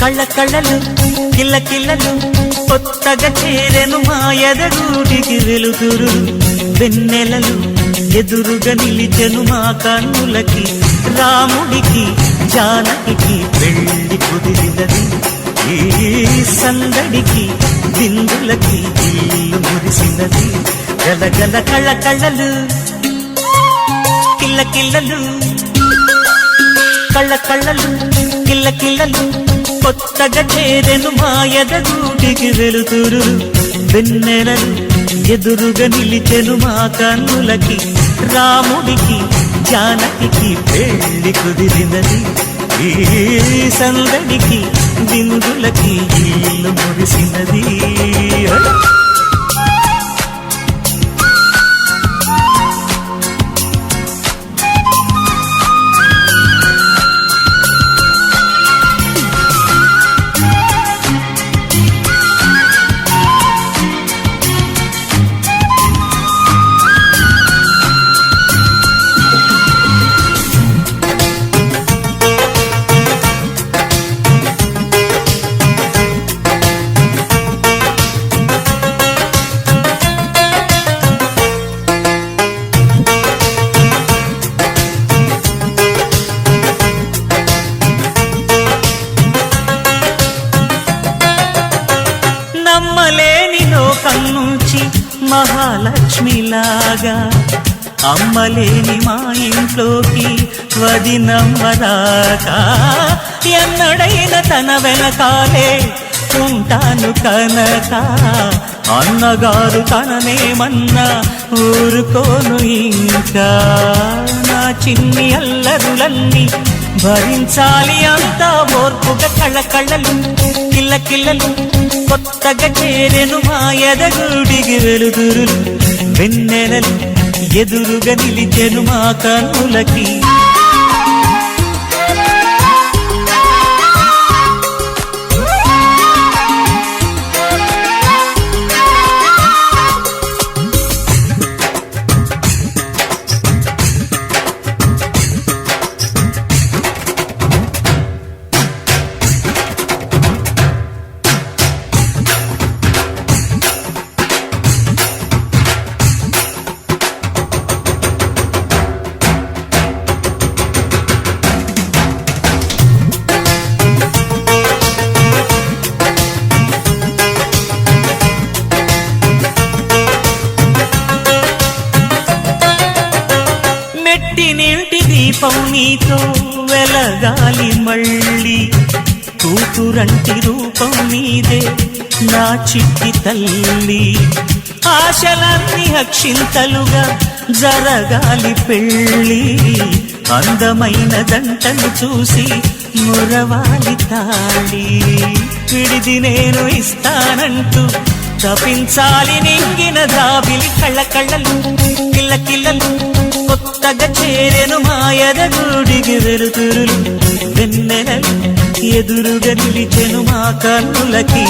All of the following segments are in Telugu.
కళ్ళ కళ్ళలు కిల్ల కిల్లలు కొత్తగా చేరెను మా ఎదగూటికి వెలుతురు వెన్నెలలు ఎదురుగా నిలిచెను మా కన్నులకి రాముడికి జానకి పెళ్లి కుదిరినది ఈ సందడికి బిందులకి ఇల్లు మురిసినది గలగల కళ్ళ కళ్ళలు కిల్ల కిల్లలు కళ్ళ కళ్ళలు కిల్ల కిల్లలు కొత్తగా చేరెను మా ఎదగూటికి వెలుతురు వెన్నెలలు ఎదురుగా నిలిచెను మా కన్నులకి రాముడికి జానకి పెళ్లి కుదిరినది ఈ సందడికి బిందులకి ఇల్లు మురిసినది నమ్మలేని లోకం నుంచి మహాలక్ష్మిలాగా అమ్మలేని మా ఇంట్లోకి వదినమ్మరాగా ఎన్నడైన తన వెనకాలే ఉంటాను కనక అన్నగారు తననేమన్నా ఊరుకోను ఇంకా నా చిన్ని అల్లరులన్నీ భరించాలి అంతా ఓర్పుగా కళ్ళ కళ్ళలు కిల్ల కిల్లలు కొత్తగా చేరెను మా ఎదగూడికి వెలుతురులు వెన్నెలలు ఎదురుగా నిలిచెను మా కన్నులకి నింటి దీపం నీతో వెలగాలి మళ్ళీ కూతురంటి రూపం నీదే నా చిట్టి తల్లి ఆశలన్నీ అక్షింతలుగా జరగాలి పెళ్ళి అందమైన దంటను చూసి మురవాలి తాళి విడిది నేను ఇస్తానంటూ తపించాలి నింగిన దాబిలి కళ్ళ కళ్ళలు కిల్ల కిల్లలు కొత్తగా చేరెను మా ఎదగూడికి వెలుతురులు వెన్నెలలు ఎదురుగా నిలిచెను మా కన్నులకి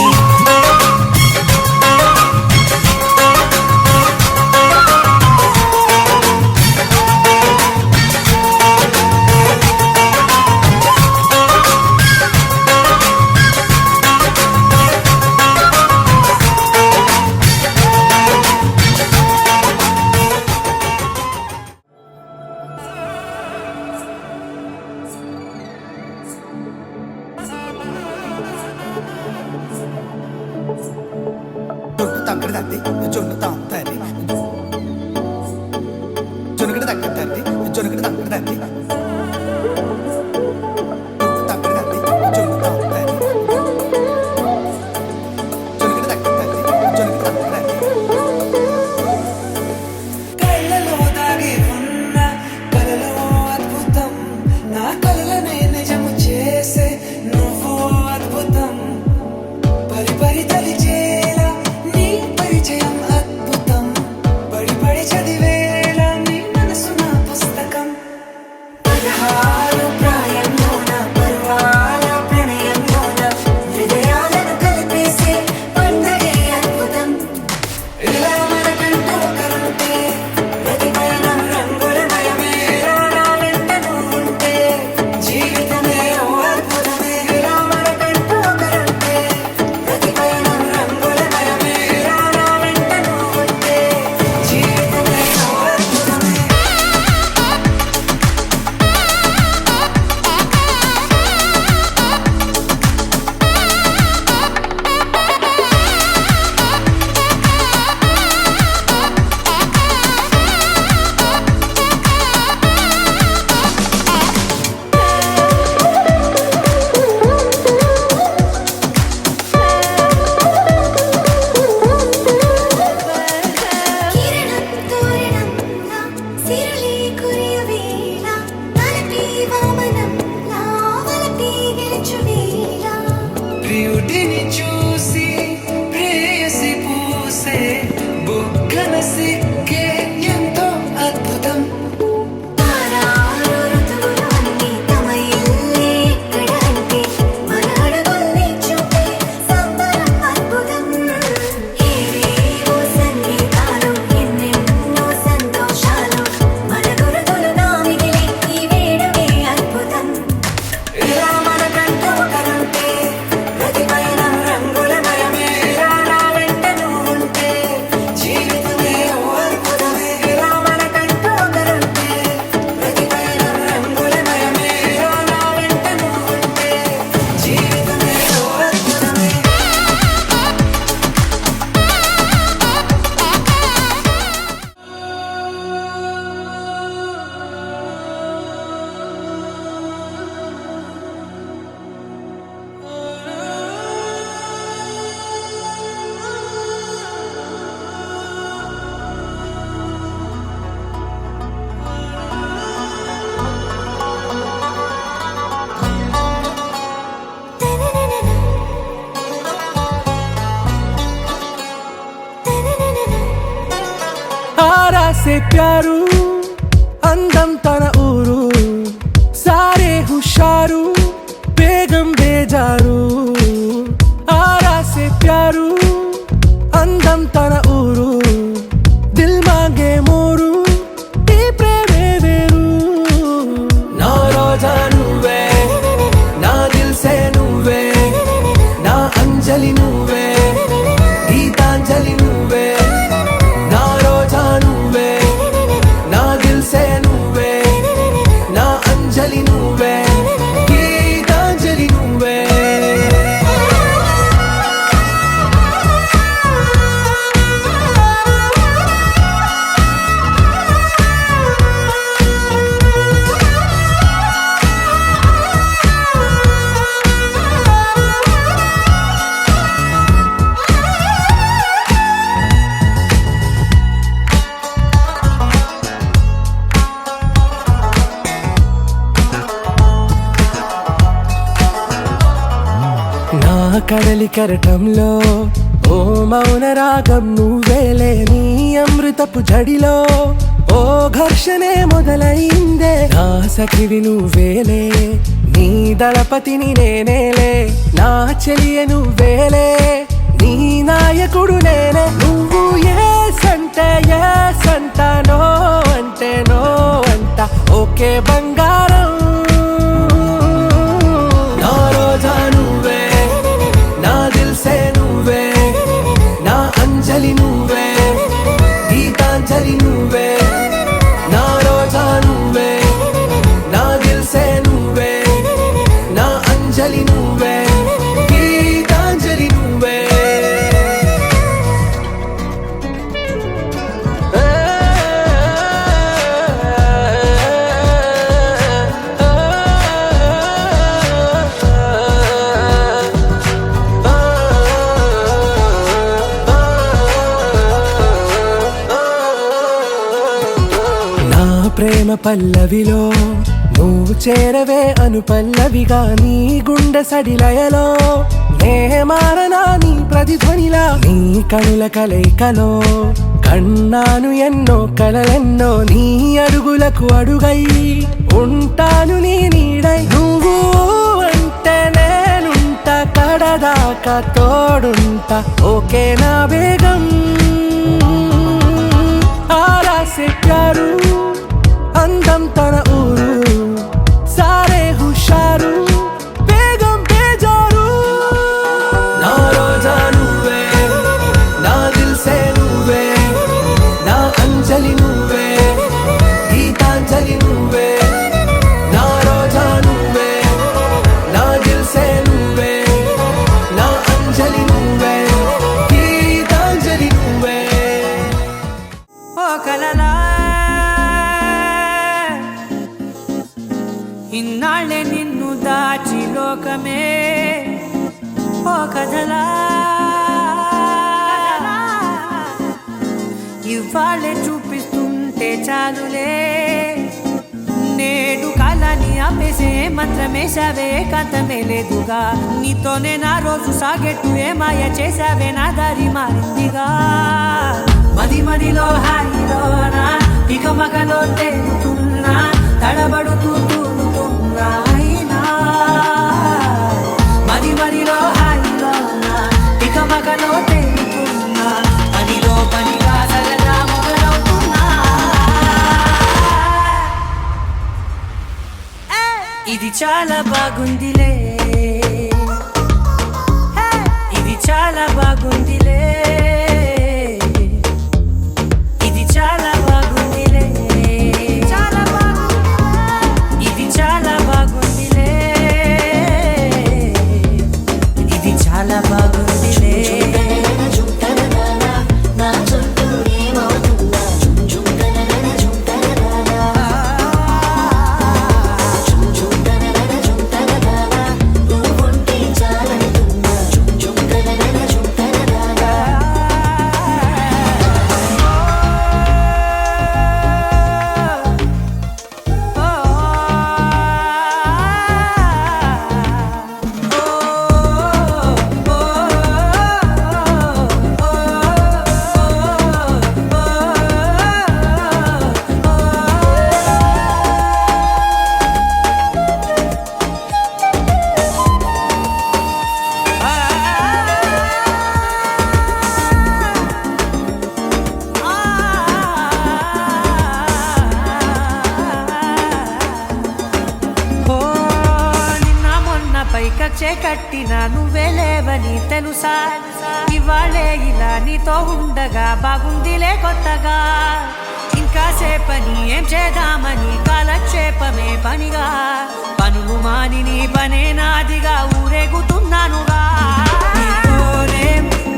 పరిచయం అద్భుతం పడి పడి చదివేలా నీ మనసు సే ప్యారు అందం తన ఊరు సారే హుషారు బేగం బేజారు ఆరా సే ప్యారు అందం తన ఊరు దిల్ మాంగే మోరు ఈ ప్రేమే వేరు నా రోజా నువ్వే నా దిల్ సే నువ్వే నా అంజలి నువ్వే గీతాంజలి నువ్వే నా రోజా నువ్వే నా దిల్ సే నువ్వే నా అంజలి నువ్వే గీతాంజలి నువ్వే నా కడలి కెరటంలో ఓ మౌన రాగం నువ్వేలే నీ అమృతపు జడిలో ఓ ఘర్షణే మొదలైందే నా సఖివి నువ్వేలే నీ దళపతిని నేనేలే నా చెలియ నువ్వేలే నీ నాయకుడు నేనే నువ్వు ఏ సంట నో అంటే నో అంట ఓకే బంగారం నా రోజా నువ్వే నా దిల్ సే నువ్వే నా అంజలి నువ్వే గీతాంజలి నువ్వే నా రోజా నువ్వే నా దిల్ సే నువ్వే నా అంజలి నువ్వే గీతాంజలి నువ్వే నా ప్రేమ పల్లవిలో నువ్వు చేరవే అను పల్లవిగా నీ గుండె సడిలయలో నే మారనా నీ ప్రతిధ్వనిలా నీ కనుల కలయికలో కన్నాను ఎన్నో కలలెన్నో నీ అడుగులకు అడుగై ఉంటాను నీ నీడై నువ్వు అంటే నేనుంటా కడదాకా తోడుంటా ఓకే నా బేగం ఆరా సే ప్యారు అందం తన ఊరు సారే హుషారు బేగం బేజారు నా రోజా నువ్వే నా దిల్ సే నువ్వే నా అంజలి నువ్వే గీతాంజలి నువ్వే నా రోజా నువ్వే నా దిల్ సే నువ్వే నా అంజలి నువ్వే గీతాంజలి నువ్వే ఓ కలలా ఇన్నాళ్ళే నిన్ను దాచి లోకమే ఓ కథలా ఇవాళ్ళే చూపిస్తుంటే చాలులే నేడు కాలాన్ని ఆపేసే మంత్రమేశావే కాంతమే లేదుగా నీతోనే నా రోజు సాగెట్టు ఏ మాయ చేశావే నా దారి మారిందిగా మది మదిలో హాయిలోనా ఇక మగలో తేలుతున్నా తడబడుతూ తూలుతున్నా అయినా మది మదిలో హాయిలోనా ఇక మగలో తేలుతున్నా పనిలో పనిగా సరదా మొదలవుతున్నా ఇది చాలా బాగుందిలే ఇది చాలా బాగుందిలే ఇది చాలా బాగుందిలే చాలా బాగుంది ఇది చాలా బాగుందిలే ఇది చాలా బాగుందిలే పిచ్చే కట్టిన నువ్వే లేవని తెలుసా ఇవాళే ఇలా నీతో ఉండగా బాగుందిలే కొత్తగా ఇంకా సేపని ఏం చేద్దామని కాలక్షేపమే పనిగా పనులు మాని నీ పనే నాదిగా ఊరేగుతున్నానుగా నీతోనే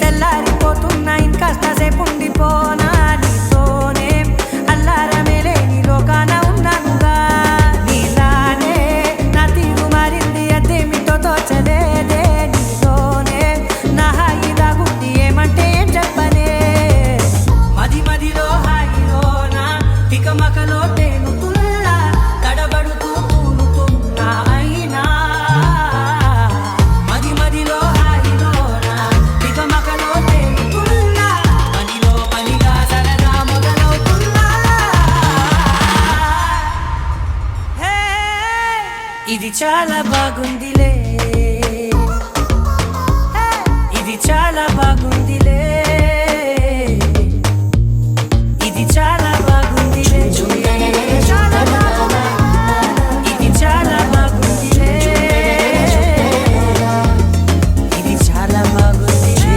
తెల్లారిపోతున్నా ఇంకాస్త సేపు ఉండిపోనా నీతోనే అల్లారమే లేని లోకాన ఉన్నానుగా నీలానే నా తీరు మారింది అదేమిటో తోచలేదే నీతోనే నా హాయి దాగుంది ఏమంటే ఏం చెప్పనే మది మదిలో హాయిలోనా తికమకలో తేలుతున్నా తడబడుతూ తూలుతున్నా అయినా మది మదిలో హాయిలోనా తికమకలో తేలుతున్నా పనిలో పనిగా సరదా మొదలవుతున్నా హే, ఇది చాలా బాగుందిలే హే, ఇది చాలా బాగుందిలే ఇది చాలా బాగుందిలే చాలా బాగుంది. ఇది చాలా బాగుందిలే ఇది చాలా బాగుందిలే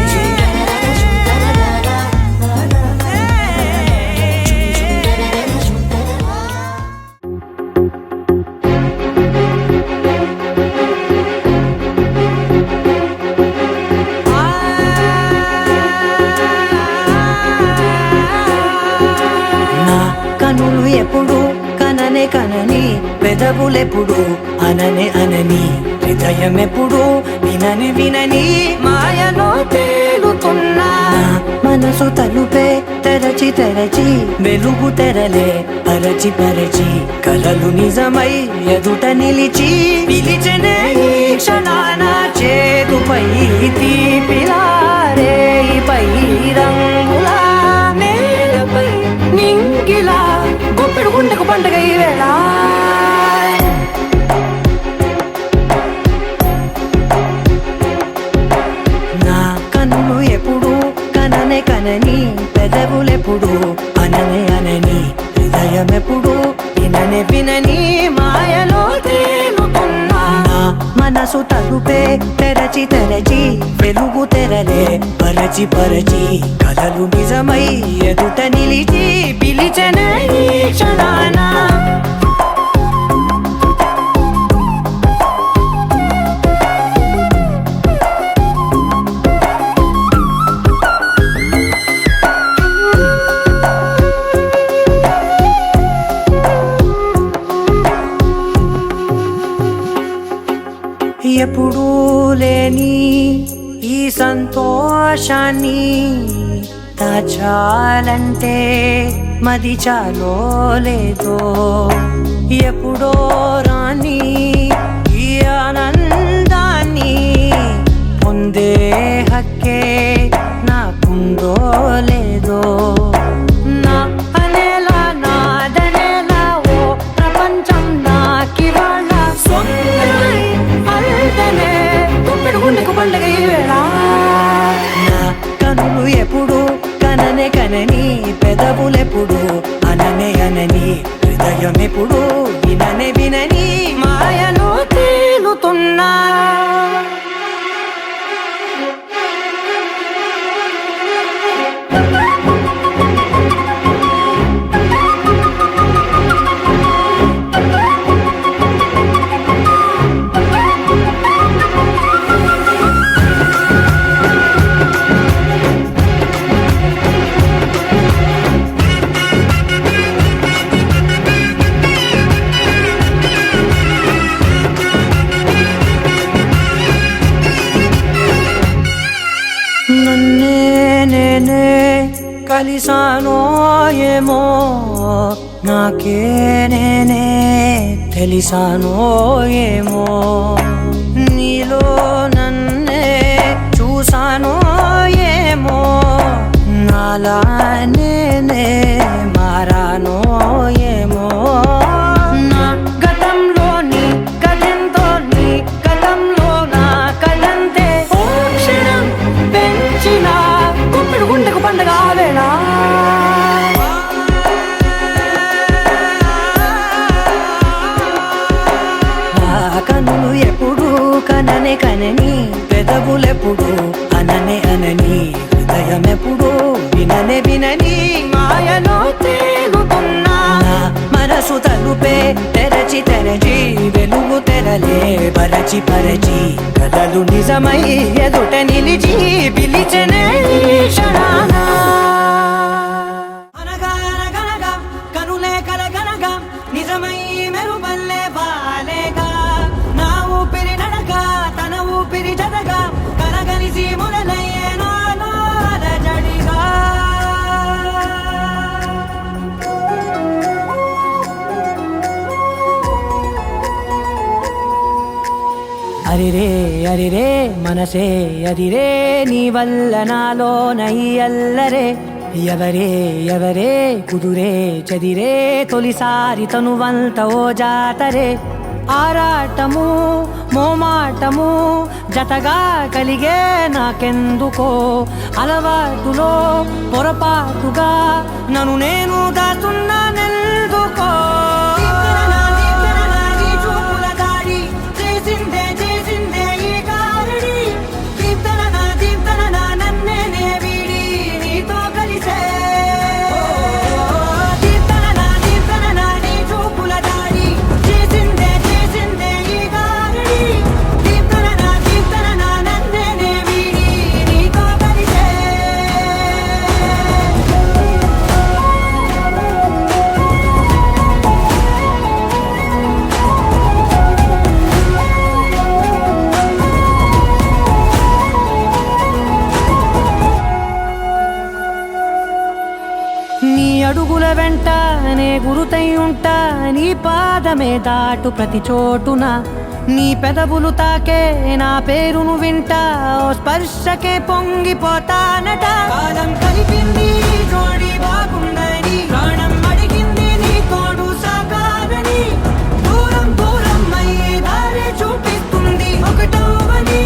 నా కనులు ఎప్పుడు కననే కనని పెదవులెప్పుడు అననే అనని హృదయం ఎప్పుడు వినని వినని మాయలో తేలుతున్నా నా మనసు తలుపే తెరచి తెరచి వెలుగు తెరలే పరచి పరచి కలలు నిజమై ఎదుట నిలిచి పిలిచనే ఈ క్షణాన చేతుపై తీపిలారే పై రంగులా నేలపై నింగిలా గొప్పెడు గుండెకు పండగ ఈ వేళ నా కన్ను ఎప్పుడు కననే కనని పెదవులెప్పుడు అననే అనని హృదయం ఎప్పుడు విననే వినని మాయలో తేలుతున్నా నా మనసు తలుపే తెరచి తెరచి వెలుగు తెరలే పరచి పరచి కలలు నిజమై ఎదుట నిలిచి పిలిచనే ఈ క్షణాన ఎప్పుడూ లేని ఈ సంతోషాన్ని దాచాలంటే మది చాలో లేదో ఎప్పుడో రాని ఈ ఆనందాన్ని పొందే హక్కే నాకుందో లేదో నా అనేలా నాదనేలా ఓ ప్రపంచం నాకివాళ సొంతమై అల్దనే గుప్పెడు గుండెకు పండగ ఈ వేళ నా కనులు ఎప్పుడు కననే కనని పెదవులెప్పుడు అననే అనని హృదయం ఎప్పుడు విననే వినని మాయలో తేలుతున్నా నన్నే నేనే కలిసానో ఏమో నాకే నేనే తెలిసానో ఏమో నీలో నన్నే చూసానో ఏమో నాలా నేనే మారానో ఏమో నా గతంలోని గతంతో నీ గతంలో నా కదంతే ఓ క్షణం పెంచిన గుప్పెడు గుండెకు పండగ వేళ నా కన్నులు ఎప్పుడు కననే కనని పెదవులెప్పుడు అననే అనని హృదయమెప్పుడు విననే వినని మాయలో తేలుతున్నా నా మనసు తలుపే తెరచి తెరచి వెలుగు తెరలే పరచి పరచి కలలు నిజమై ఎదుట నిలిచి పిలిచెనే ఈ క్షణాన అనగా అనగనగా కనులే కలగనగా నిజమై మెరుపల్లే బాలేగా నా ఊపిరి నడక తన ఊపిరి జతగా కలగలిసి మొదలయ్యే నాలో అలజడిగా అరిరే అరిరే మనసే అరిరే నీ వల్ల నాలో నై అల్లరే ఎవరే ఎవరే కుదురే చదిరే తొలిసారి తనువంత ఓ జాతరే ఆరాటము మోమాటము జతగా కలిగే నాకెందుకో అలవాటులో పొరపాటుగా నన్ను నేను దాస్తున్నానెందుకో నీ అడుగుల వెంట నే గురుతై ఉంటా నీ పాదమే దాటు ప్రతి చోటున నీ పెదవులు తాకే నా పేరును వింటా ఓ స్పర్శకే పొంగిపోతానట కాలం కలిపింది జోడి బాగుందని ప్రాణం అడిగింది నీ తోడు సాగాలని దూరం దూరం అయ్యే దారి చూపిస్తుంది ఒకటవని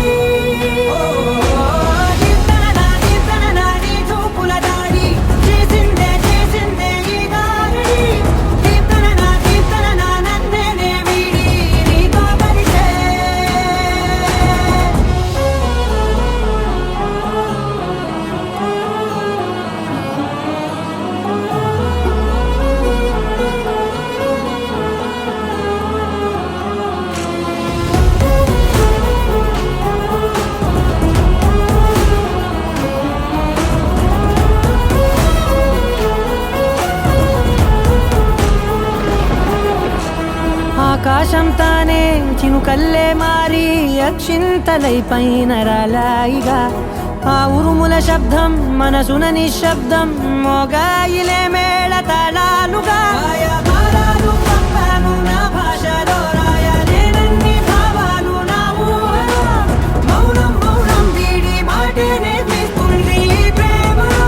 ఆకాశం తానే చినుకల్లే మారి అక్షింతలై పైన రాలాయిగా ఆ ఉరుముల శబ్దం మనసున నిశ్శబ్దం మోగాయిలే మేళ తాళాలుగా నా భాషలో రాయలేనన్ని భావాలు నా ఊహలో మౌనం మౌనం వీడి మాటే నేర్పిస్తుంది ప్రేమలో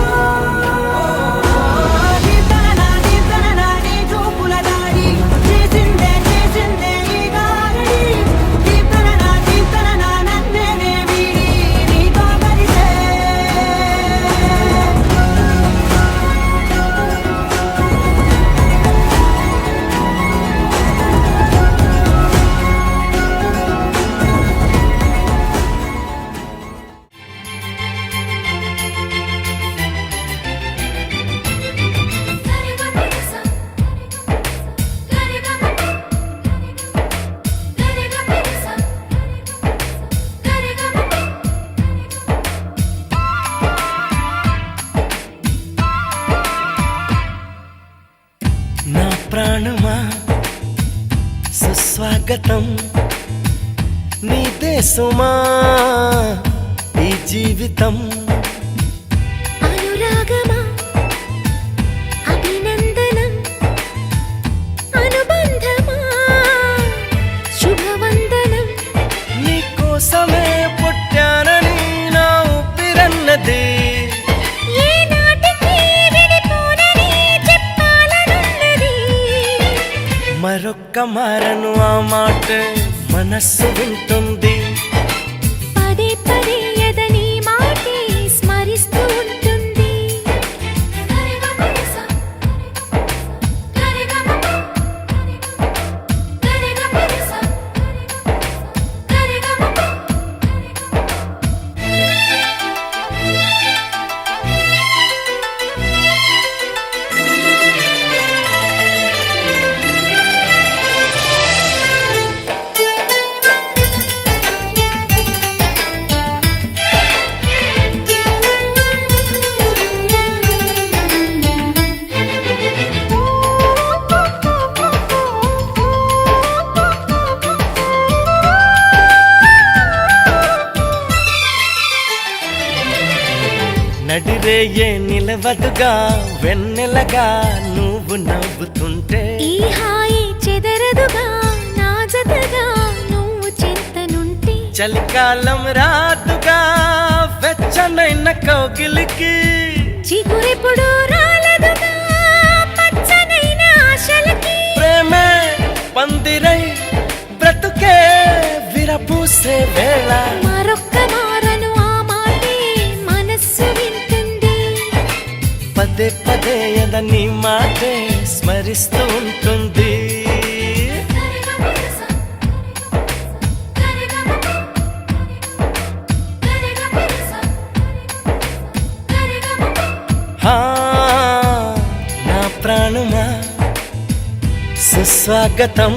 నా ప్రాణమా సుస్వాగతం నీ దేశమా ఈ జీవితం అనురాగమా అభినందనం అనుబంధమా శుభవందనం నీ కోసమే పుట్టానని నా ఊపిరన్నది మరొక్క మారను ఆ మాట మనస్సు వింటుంది పదే పదే ఎదని మాటే స్మరిస్తూ ఉంటుంది రేయే నిలవదుగా వెన్నెలగా నువ్వు నవ్వుతుంటే ఈ హాయి చెదరదుగా నా జతగా నువ్వు చింతనుంటే చలికాలం రాదుగా వెచ్చనైన కౌగిలికి చిగురెప్పుడు రాలదుగా పచ్చనైన ఆశలకి ప్రేమే పందిరై బ్రతుకే విరపూసే వేళ మరొక్క మారను ఆ మాటే మనస్సు వింటుంది పదే పదే నీ మాటే స్మరిస్తూ ఉంటుంది హా, నా ప్రాణమా సుస్వాగతం